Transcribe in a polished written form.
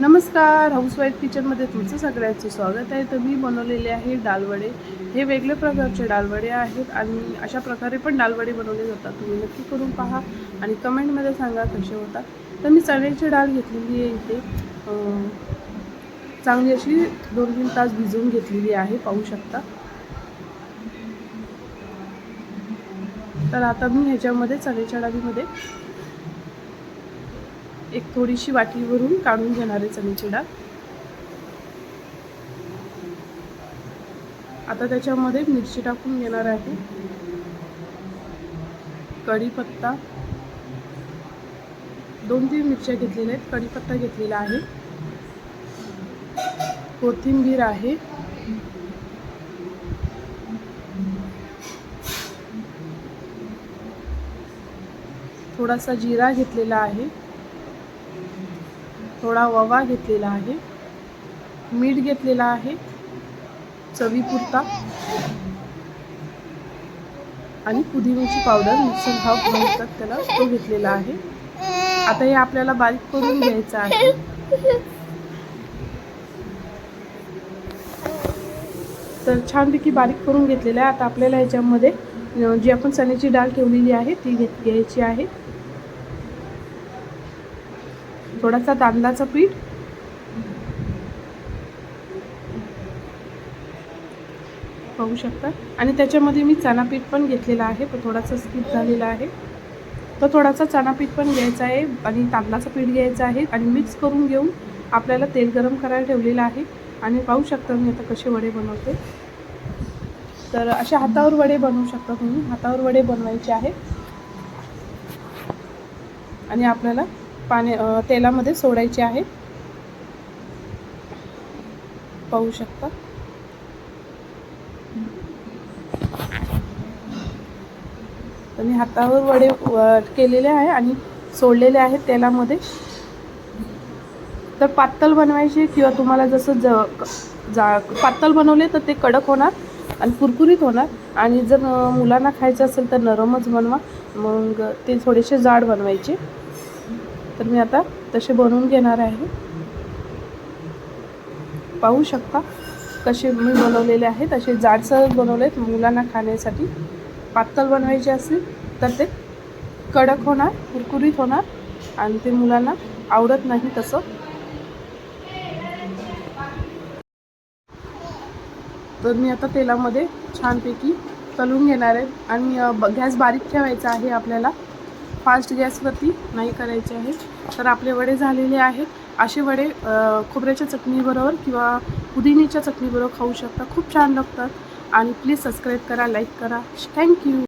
नमस्कार, हाऊसवाईफ किचनमध्ये तुमचं सगळ्यांचं स्वागत आहे. तर मी बनवलेले आहे डालवडे. हे वेगळ्या प्रकारचे डालवडे आहेत आणि अशा प्रकारे पण डालवडे बनवले जातात. तुम्ही नक्की करून पहा आणि कमेंटमध्ये सांगा कसे होतात. तर मी चण्याची डाळ घेतलेली आहे इथे, चांगली अशी 2-3 तास भिजवून घेतलेली आहे, पाहू शकता. तर आता मी ह्याच्यामध्ये चण्याच्या डाळीमध्ये एक थोडीशी वाटीवरून काढून घेणार आहे चण्याची डाळ. आता त्याच्यामध्ये मिरची टाकून घेणार आहे, कढीपत्ता, 2-3 मिरच्या घेतलेल्या आहेत, कढीपत्ता घेतलेला आहे, कोथिंबीर आहे, थोडासा जिरा घेतलेला आहे, थोडा ओवा घेतलेला आहे, मीठ घेतलेला आहे चवीपुरता आणि पुदिन्याची पावडर मिक्सर हाफ म्हणतात त्याला, तो घेतलेला आहे. आता हे आपल्याला बारीक करून घ्यायचं आहे. तर छानपैकी बारीक करून घेतलेलं आहे. आता आपल्याला ह्याच्यामध्ये जी आपण चण्याची डाळ ठेवलेली आहे ती घ्यायची आहे, थोडासा तांदळाचं पीठ, पाहू शकता, आणि त्याच्यामध्ये मी चणा पीठ पण घेतलेला आहे, पण थोडासा स्किप झालेला आहे. तर थोडासा चणा पीठ पण घ्यायचा आहे आणि तांदळाचं पीठ घ्यायचं आहे आणि मिक्स करून घेऊन आपल्याला तेल गरम करायला ठेवलेलं आहे. आणि पाहू शकता मी आता कसे वडे बनवते. तर अशा हातावर वडे बनवू शकता तुम्ही, हातावर वडे बनवायचे आहे आणि आपल्याला तेलामध्ये सोडायचे आहे, पाहू शकता. तर मी हातावर वडे केलेले आहे आणि सोडलेले आहेत तेलामध्ये. तर पातळ बनवायचे किंवा तुम्हाला जसं पातळ बनवले तर ते कडक होणार आणि कुरकुरीत होणार, आणि जर मुलांना खायचं असेल तर नरमच बनवा, मग ते थोडेसे जाड बनवायचे. तर मी आता तसे बनवून घेणार आहे, पाहू शकता कसे मी बनवलेले आहेत. असे जाडसर बनवलेत मुलांना खाण्यासाठी. पातळ बनवायचे असेल तर ते कडक होणार, कुरकुरीत होणार आणि ते मुलांना आवडत नाही तसं. तर मी आता तेलामध्ये छानपैकी तळून घेणार आहे आणि गॅस बारीक ठेवायचा आहे आपल्याला, फास्ट गॅसवरती नाही करायचे आहे. तर आपले वडे झालेले आहेत. असे वडे खोबऱ्याच्या चटणीबरोबर किंवा पुदिन्याच्या चटणीबरोबर खाऊ शकता, खूप छान लागतात. आणि प्लीज सबस्क्राईब करा, लाईक करा. थँक्यू.